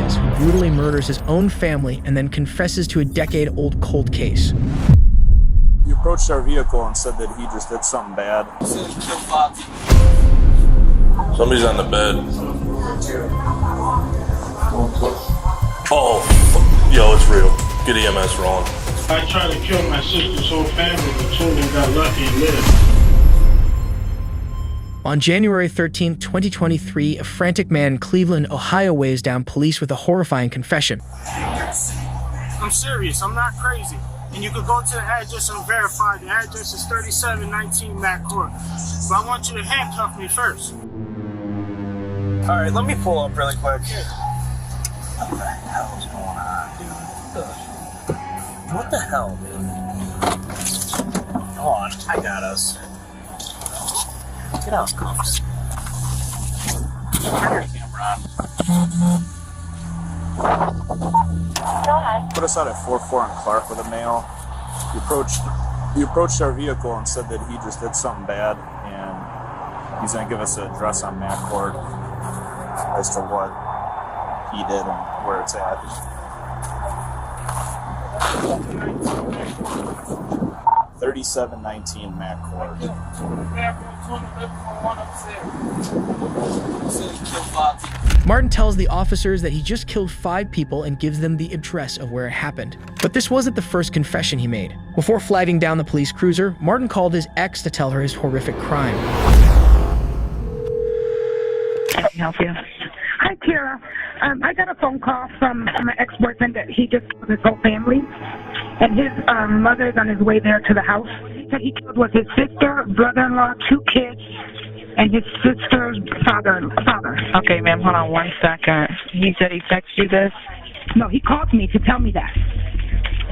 Gonzalez, who brutally murders his own family and then confesses to a decade-old cold case. He approached our vehicle and said that he just did something bad. Somebody's on the bed. Oh, yo, it's real. Get EMS rolling. I tried to kill my sister's whole family, but two of them got lucky and lived. On January 13, 2023, a frantic man in Cleveland, Ohio weighs down police with a horrifying confession. I'm serious, I'm not crazy. And you could go to the address and verify. The address is 3719 Mac Court. But I want you to handcuff me first. All right, let me pull up really quick. What the hell is going on, dude? What the hell, dude? Hold on, I got us. Get out, cuffs. Turn your camera on. Go ahead. Put us out at 44 on Clark with a male. He approached our vehicle and said that he just did something bad, and he's going to give us an address on Mac Court as to what he did and where it's at. 3719 Mac Court. Martin tells the officers that he just killed 5 people and gives them the address of where it happened. But this wasn't the first confession he made. Before flagging down the police cruiser, Martin called his ex to tell her his horrific crime. Can I help you? Hi, Kara. I got a phone call from my ex-boyfriend that he just killed his whole family, and his mother's on his way there to the house. He said he killed with his sister, brother-in-law, 2 kids, and his sister's father. Okay, ma'am, hold on 1 second. He said he texted you this? No, he called me to tell me that.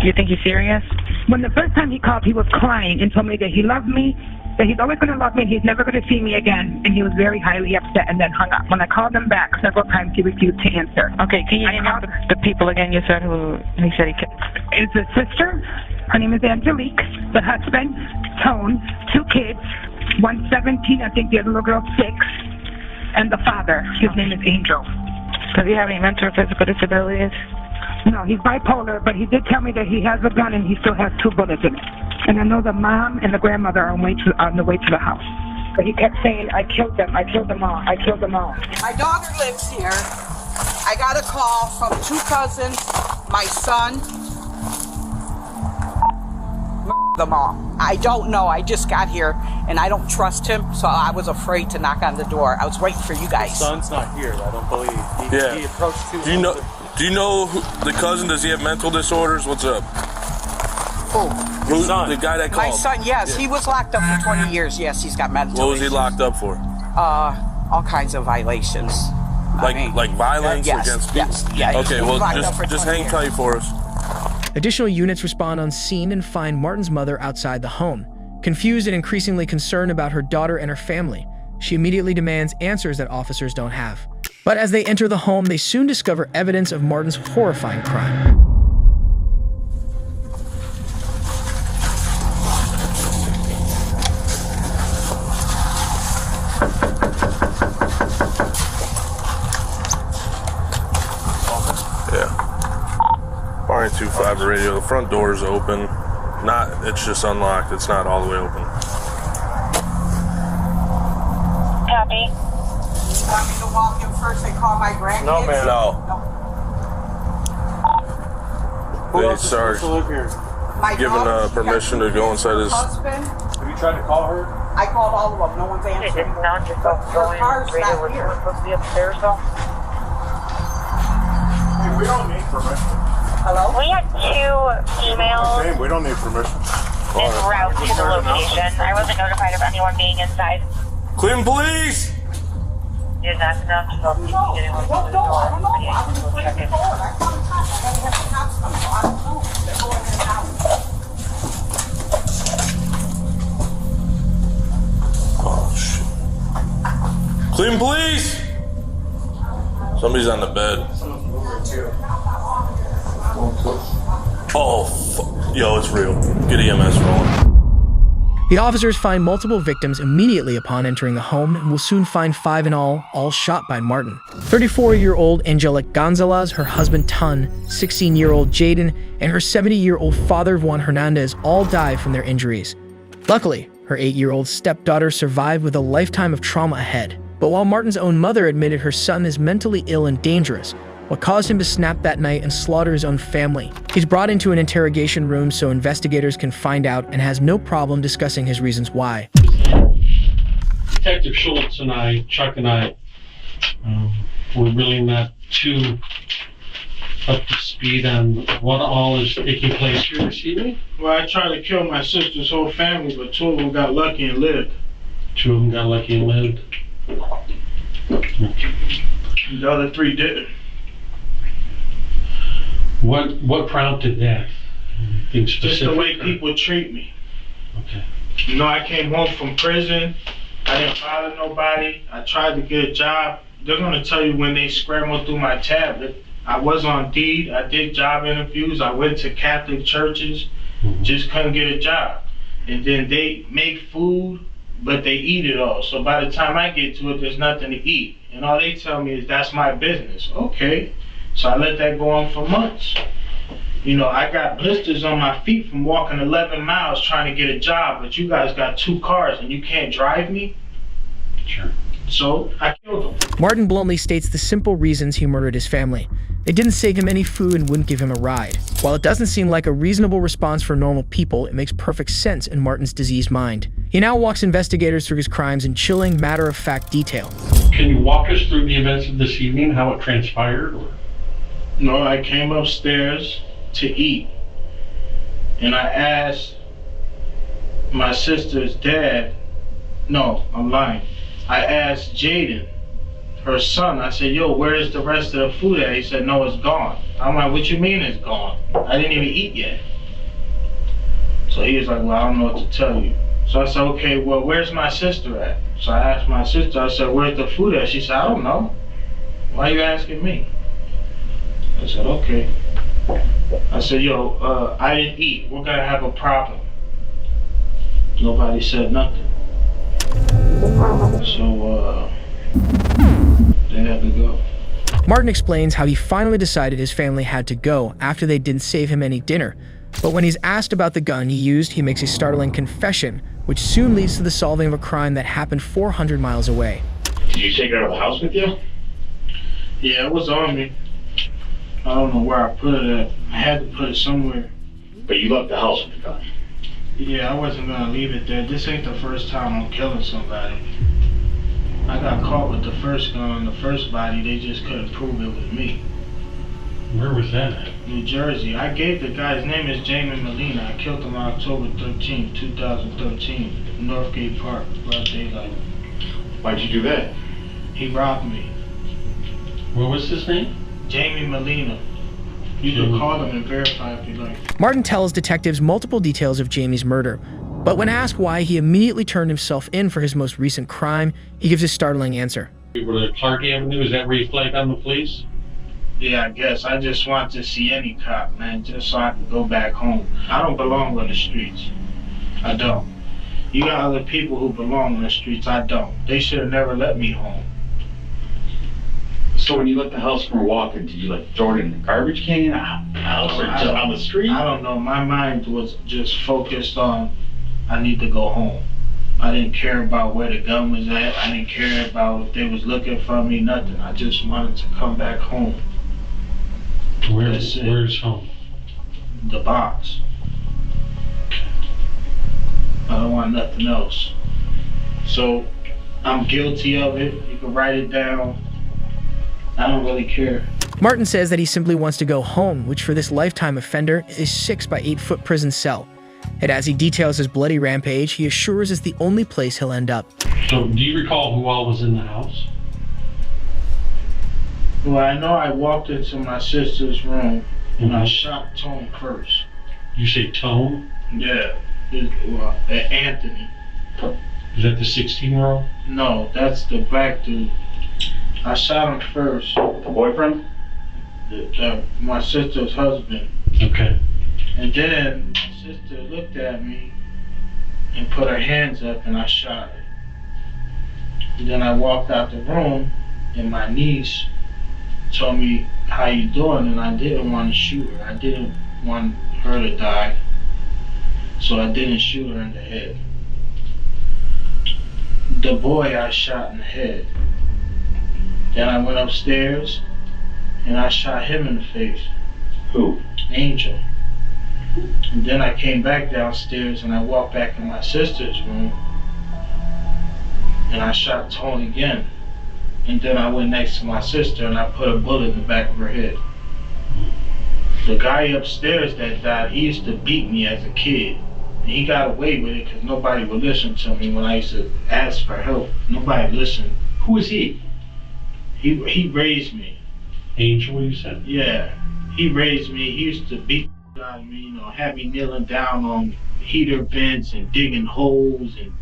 You think he's serious? When the first time he called, he was crying and told me that he loved me, that he's always going to love me, and he's never going to see me again, and he was very highly upset and then hung up. When I called him back several times, he refused to answer. Okay, can you name out the people again you said who he said he killed? It's his sister. Her name is Angelique. The husband, Tone. 2 kids. 117, I think the other little girl 6. And the father, his name is Angel. Does he have any mental or physical disabilities? No, he's bipolar, but he did tell me that he has a gun and he still has 2 bullets in it. And I know the mom and the grandmother are on the way to the house. But he kept saying, I killed them all, I killed them all. My daughter lives here. I got a call from 2 cousins, my son, them all. I don't know, I just got here and I don't trust him, so I was afraid to knock on the door. I was waiting for you guys. His son's not here, I don't believe. He approached 2. Do you know the cousin? Does he have mental disorders? What's up? Who? Who's the guy that called? My son, yes. He was locked up for 20 years. Yes, he's got mental What was he issues. locked up for? All kinds of violations. Like violence yes, against people? Yes, yeah. Okay, well, just hang tight for us. Additional units respond on scene and find Martin's mother outside the home. Confused and increasingly concerned about her daughter and her family, she immediately demands answers that officers don't have. But as they enter the home, they soon discover evidence of Martin's horrifying crime. Yeah. 525 radio. The front door is open. It's just unlocked. It's not all the way open. Copy. You want me to walk in first and call my grandkids? No, man. No. Who else is Sarge, supposed to live here? My given daughter, permission to go inside his... husband. Have you tried to call her? I called all of them. No one's answering. Now just Her car's not here. supposed to be upstairs though? Hey, we don't need permission. Hello? We had 2 emails Hey, we don't need permission. en route to the location. I wasn't notified of anyone being inside. Cleveland Police! You're not enough to know if you can get anyone through the door. I don't know. I was just waiting for it. I called the cops. I gotta have the cops come. I don't know. They're going in and out. Oh, shit. Cleveland Police! Somebody's on the bed. Oh, yo, it's real. Get EMS rolling. The officers find multiple victims immediately upon entering the home and will soon find 5 in all shot by Martin. 34-year-old Angelic Gonzalez, her husband Tun, 16-year-old Jaden, and her 70-year-old father Juan Hernandez all died from their injuries. Luckily, her 8-year-old stepdaughter survived with a lifetime of trauma ahead. But while Martin's own mother admitted her son is mentally ill and dangerous, what caused him to snap that night and slaughter his own family? He's brought into an interrogation room so investigators can find out and has no problem discussing his reasons why. Detective Schultz and I, Chuck and I, were really not too up to speed on what all is taking place here this evening. Well, I tried to kill my sister's whole family, but 2 of them got lucky and lived. 2 of them got lucky and lived. The other 3 didn't. What prompted that? Anything specific? Just the way people treat me. Okay. You know, I came home from prison. I didn't bother nobody. I tried to get a job. They're gonna tell you when they scrambled through my tablet. I was on deed. I did job interviews. I went to Catholic churches. Just couldn't get a job. And then they make food, but they eat it all. So by the time I get to it, there's nothing to eat. And all they tell me is that's my business. Okay. So I let that go on for months. You know, I got blisters on my feet from walking 11 miles trying to get a job, but you guys got 2 cars and you can't drive me? Sure. So I killed him. Martin bluntly states the simple reasons he murdered his family. They didn't save him any food and wouldn't give him a ride. While it doesn't seem like a reasonable response for normal people, it makes perfect sense in Martin's diseased mind. He now walks investigators through his crimes in chilling, matter-of-fact detail. Can you walk us through the events of this evening, how it transpired? No, I came upstairs to eat, and I asked my sister's dad, no, I'm lying. I asked Jaden, her son, I said, yo, where is the rest of the food at? He said, no, it's gone. I'm like, what you mean it's gone? I didn't even eat yet. So he was like, well, I don't know what to tell you. So I said, okay, well, where's my sister at? So I asked my sister, I said, where's the food at? She said, I don't know. Why are you asking me? I said, okay. I said, yo, I didn't eat. We're gonna have a problem. Nobody said nothing. So, they had to go. Martin explains how he finally decided his family had to go after they didn't save him any dinner. But when he's asked about the gun he used, he makes a startling confession, which soon leads to the solving of a crime that happened 400 miles away. Did you take it out of the house with you? Yeah, it was on me. I don't know where I put it at. I had to put it somewhere. But you left the house with the gun? Yeah, I wasn't gonna leave it there. This ain't the first time I'm killing somebody. I got caught with the first gun on the first body. They just couldn't prove it was me. Where was that at? New Jersey. I gave the guy's name is Jamie Molina. I killed him on October 13, 2013, Northgate Park, broad daylight. Why'd you do that? He robbed me. What was his name? Jamie Molina. You can call him and verify if you like. Martin tells detectives multiple details of Jamie's murder, but when asked why he immediately turned himself in for his most recent crime, he gives a startling answer. We were at Clark Avenue, is that where you flagged on the police? Yeah, I guess. I just want to see any cop, man, just so I can go back home. I don't belong on the streets. I don't. You got other people who belong on the streets. I don't. They should have never let me home. So when you left the house from walking, did you like throw it in the garbage can, house, or just on the street? I don't know. My mind was just focused on, I need to go home. I didn't care about where the gun was at. I didn't care about if they was looking for me, nothing. I just wanted to come back home. Where's home? The box. I don't want nothing else. So I'm guilty of it. You can write it down. I don't really care. Martin says that he simply wants to go home, which for this lifetime offender is 6 by 8 foot prison cell. And as he details his bloody rampage, he assures it's the only place he'll end up. So do you recall who all was in the house? Well, I know I walked into my sister's room and I shot Tone first. You say Tone? Yeah, Anthony. Is that the 16-year-old? No, that's the black dude. I shot him first. The boyfriend? My sister's husband. Okay. And then my sister looked at me and put her hands up, and I shot her. And then I walked out the room, and my niece told me, "How you doing?" And I didn't want to shoot her. I didn't want her to die, so I didn't shoot her in the head. The boy I shot in the head. Then I went upstairs and I shot him in the face. Who? Angel. And then I came back downstairs and I walked back in my sister's room and I shot Tone again. And then I went next to my sister and I put a bullet in the back of her head. The guy upstairs that died, he used to beat me as a kid. And he got away with it because nobody would listen to me when I used to ask for help. Nobody listened. Who is he? He raised me. Angel, you said? Yeah, he raised me. He used to beat out of me, you know, have me kneeling down on heater vents and digging holes. And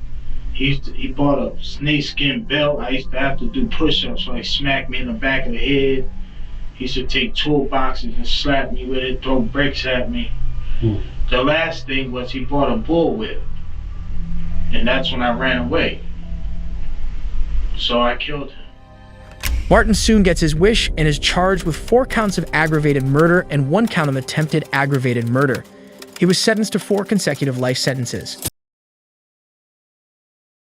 he bought a snakeskin belt. I used to have to do push-ups, so he smacked me in the back of the head. He used to take toolboxes and slap me with it, throw bricks at me. The last thing was he bought a bullwhip, and that's when I ran away. So I killed him. Martin soon gets his wish and is charged with 4 counts of aggravated murder and 1 count of attempted aggravated murder. He was sentenced to 4 consecutive life sentences.